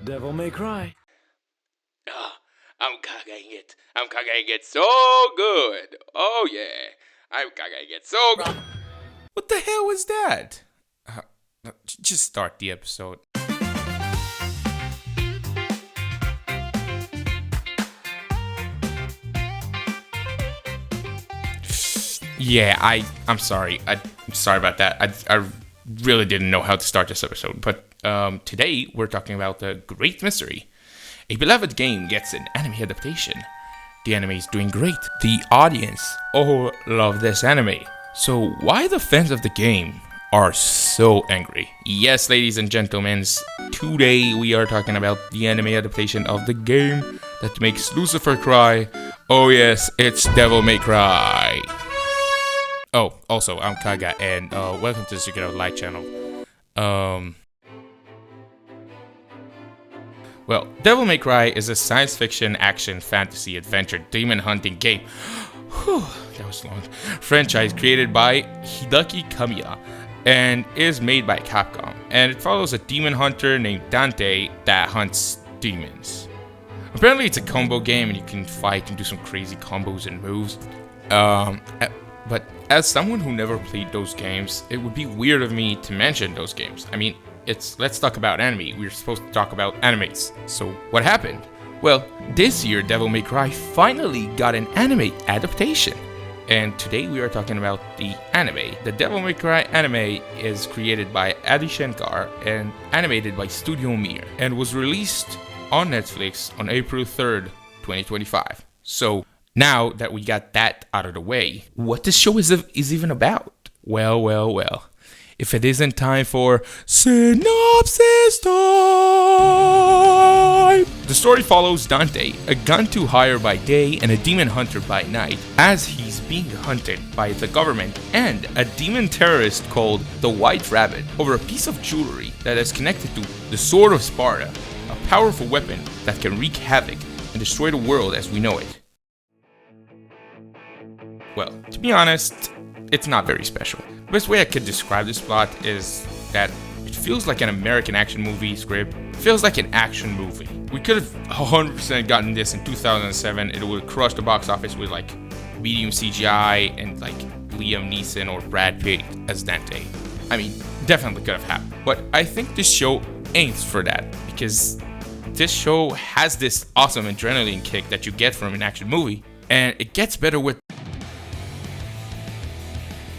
Devil May Cry. Ah, I'm cagaing it. I'm cagaing it so good. Oh yeah, I'm cagaing it so good. What the hell was that? Just start the episode. Yeah, I'm sorry. I'm sorry about that. I really didn't know how to start this episode. But today we're talking about The Great Mystery. A beloved game gets an anime adaptation. The anime is doing great. The audience all love this anime. So why the fans of the game are so angry? Yes, ladies and gentlemen, today we are talking about the anime adaptation of the game that makes Lucifer cry. Oh yes, it's Devil May Cry. Oh, also, I'm Kaga, and welcome to the Secret of Light channel. Well, Devil May Cry is a science fiction, action, fantasy, adventure, demon hunting game. Whew, that was long. Franchise created by Hideki Kamiya and is made by Capcom. And it follows a demon hunter named Dante that hunts demons. Apparently, it's a combo game, and you can fight and do some crazy combos and moves. But as someone who never played those games, it would be weird of me to mention those games. I mean, let's talk about anime. We're supposed to talk about animes. So what happened? Well, this year Devil May Cry finally got an anime adaptation. And today we are talking about the anime. The Devil May Cry anime is created by Adi Shankar and animated by Studio Mir and was released on Netflix on April 3rd, 2025. So now that we got that out of the way, what this show is even about? Well. If it isn't time for synopsis time! The story follows Dante, a gun to hire by day and a demon hunter by night, as he's being hunted by the government and a demon terrorist called the White Rabbit over a piece of jewelry that is connected to the Sword of Sparta, a powerful weapon that can wreak havoc and destroy the world as we know it. Well, to be honest, it's not very special. The best way I could describe this plot is that it feels like an American action movie script. It feels like an action movie. We could have 100% gotten this in 2007. It would crush the box office with like medium CGI and like Liam Neeson or Brad Pitt as Dante. I mean, definitely could have happened. But I think this show aims for that because this show has this awesome adrenaline kick that you get from an action movie, and it gets better with.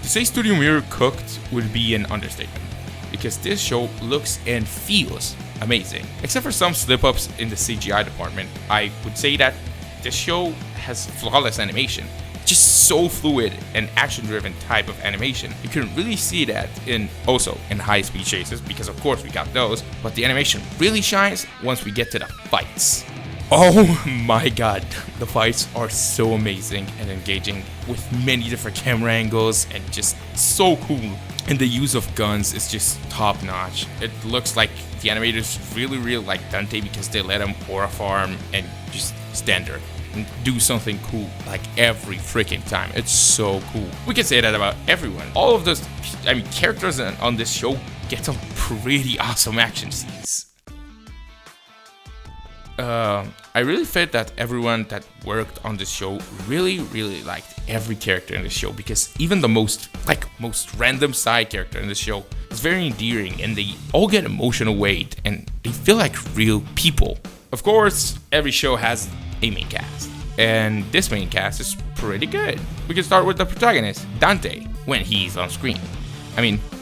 To say Studio Mir cooked would be an understatement, because this show looks and feels amazing. Except for some slip-ups in the CGI department, I would say that this show has flawless animation. Just so fluid and action-driven type of animation. You can really see that in high-speed chases, because of course we got those, but the animation really shines once we get to the fights. Oh my god, the fights are so amazing and engaging with many different camera angles and just so cool. And the use of guns is just top notch. It looks like the animators really like Dante because they let him aura farm and just stand there and do something cool like every freaking time. It's so cool. We can say that about everyone. All of those, characters on this show get some pretty awesome action scenes. I really felt that everyone that worked on this show really liked every character in the show, because even the most random side character in the show is very endearing, and they all get emotional weight and they feel like real people. Of course, every show has a main cast, and this main cast is pretty good. We can start with the protagonist, Dante, when he's on screen.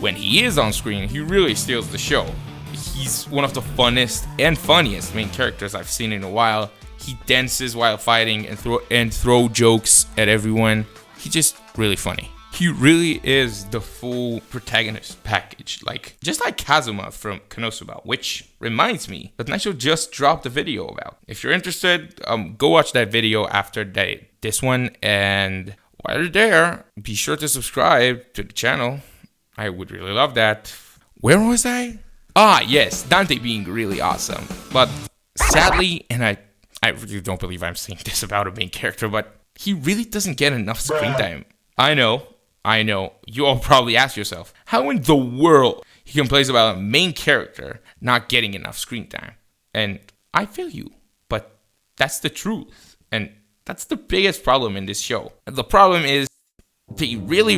When he is on screen, he really steals the show. He's one of the funnest and funniest main characters I've seen in a while. He dances while fighting and throw jokes at everyone. He's just really funny. He really is the full protagonist package, just like Kazuma from Konosuba, which reminds me that Nacho just dropped a video about. If you're interested, go watch that video after this one, and while you're there, be sure to subscribe to the channel. I would really love that. Where was I? Yes, Dante being really awesome. But sadly, and I really don't believe I'm saying this about a main character, but he really doesn't get enough screen time. I know. You all probably ask yourself, how in the world he complains about a main character not getting enough screen time? And I feel you, but that's the truth. And that's the biggest problem in this show. And the problem is they really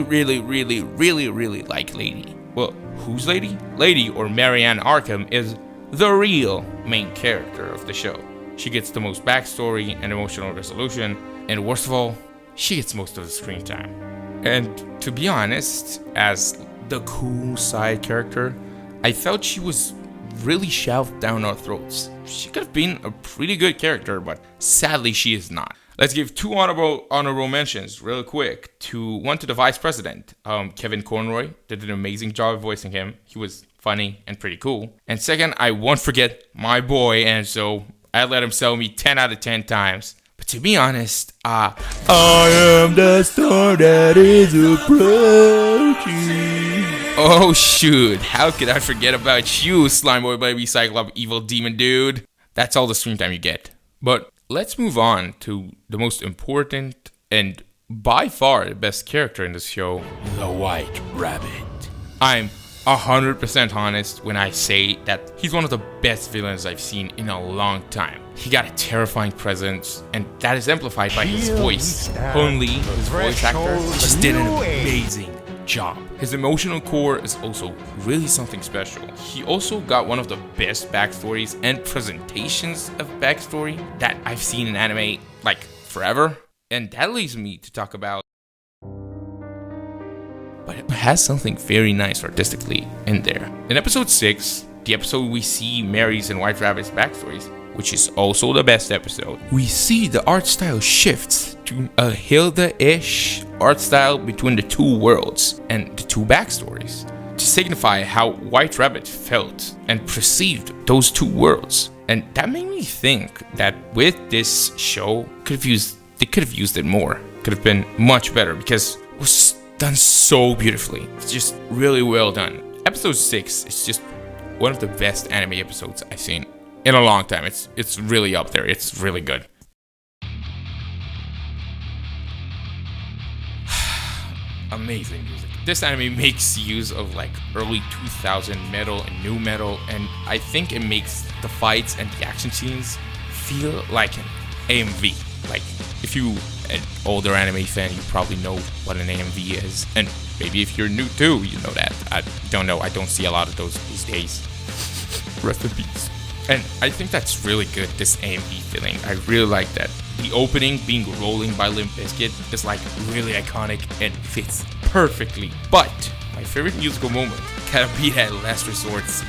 like Lady. Well, who's Lady? Lady, or Marianne Arkham, is the real main character of the show. She gets the most backstory and emotional resolution, and worst of all, she gets most of the screen time. And to be honest, as the cool side character, I felt she was really shoved down our throats. She could have been a pretty good character, but sadly she is not. Let's give two honorable mentions real quick. One to the vice president. Kevin Conroy did an amazing job voicing him. He was funny and pretty cool. And second, I won't forget my boy Enzo. I let him sell me 10 out of 10 times. But to be honest, I am the storm that is approaching. Oh shoot, how could I forget about you, Slime Boy Baby Cyclops Evil Demon Dude? That's all the screen time you get. But let's move on to the most important and by far the best character in this show, the White Rabbit. I'm 100% honest when I say that he's one of the best villains I've seen in a long time. He got a terrifying presence, and that is amplified by his voice. Only his voice actor just did an amazing job. His emotional core is also really something special. He also got one of the best backstories and presentations of backstory that I've seen in anime, like, forever. And that leads me to talk about, but it has something very nice artistically in there. In episode 6, the episode we see Mary's and White Rabbit's backstories, which is also the best episode, we see the art style shifts to a Hilda-ish art style between the two worlds and the two backstories to signify how White Rabbit felt and perceived those two worlds. And that made me think that with this show, they could have used it more. Could have been much better because it was done so beautifully. It's just really well done. Episode 6 is just one of the best anime episodes I've seen in a long time. It's really up there. It's really good. Amazing music. This anime makes use of like early 2000 metal and new metal, and I think it makes the fights and the action scenes feel like an AMV. Like, if you an older anime fan, you probably know what an AMV is, and maybe if you're new too, you know that. I don't know. I don't see a lot of those these days. Rest in peace. And I think that's really good, this AMV feeling. I really like that. The opening being Rolling by Limp Bizkit is like really iconic and fits perfectly. But my favorite musical moment gotta be that Last Resort scene.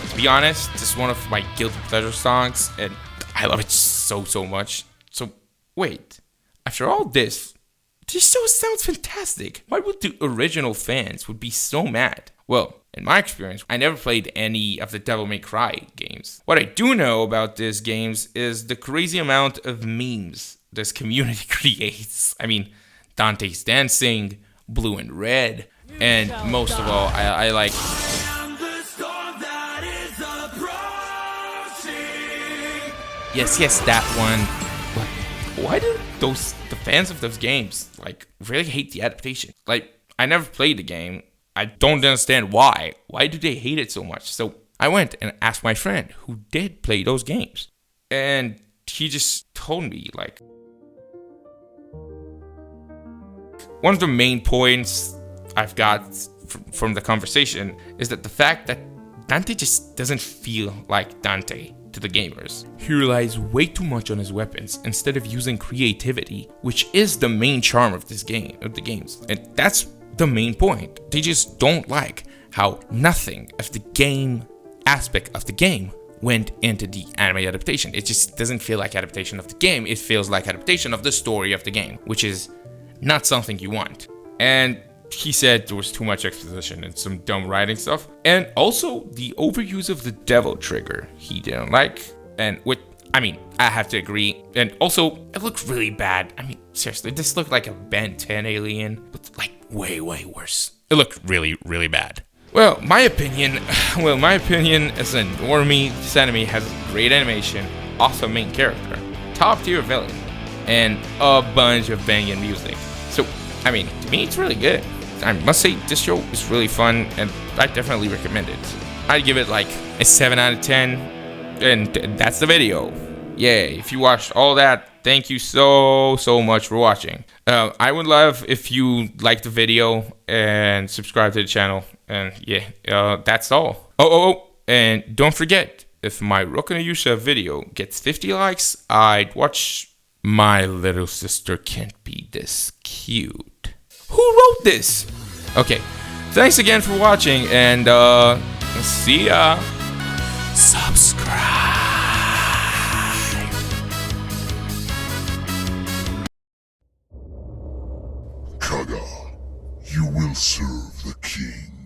To be honest, this is one of my guilty pleasure songs, and I love it so much. So wait, after all this show sounds fantastic. Why would the original fans would be so mad? Well, in my experience, I never played any of the Devil May Cry games. What I do know about these games is the crazy amount of memes this community creates. I mean, Dante's Dancing, Blue and Red, and most of all, I like... Yes, that one. Why do the fans of those games, like, really hate the adaptation? Like, I never played the game. I don't understand why. Why do they hate it so much? So I went and asked my friend who did play those games. And he just told me, like, one of the main points I've got from the conversation is that the fact that Dante just doesn't feel like Dante to the gamers. He relies way too much on his weapons instead of using creativity, which is the main charm of the games. And that's the main point. They just don't like how nothing of the game aspect of the game went into the anime adaptation. It just doesn't feel like adaptation of the game. It feels like adaptation of the story of the game, which is not something you want. And he said there was too much exposition and some dumb writing stuff. And also the overuse of the devil trigger he didn't like. And I have to agree. And also, it looked really bad. I mean, seriously, this looked like a Ben 10 alien, but like way worse. It looked really bad. Well, my opinion as a normie, this anime has great animation, awesome main character, top tier villain, and a bunch of banging music. So, I mean, to me, it's really good. I must say, this show is really fun, and I definitely recommend it. I'd give it like a 7 out of 10. And that's the video. Yeah, if you watched all that, thank you so much for watching. I would love if you liked the video and subscribe to the channel. And yeah, that's all. Oh, and don't forget, if my Roku no Yusha video gets 50 likes, I'd watch My Little Sister Can't Be This Cute. Who wrote this? Okay, thanks again for watching, and see ya. Subscribe. Kaga, you will serve the king.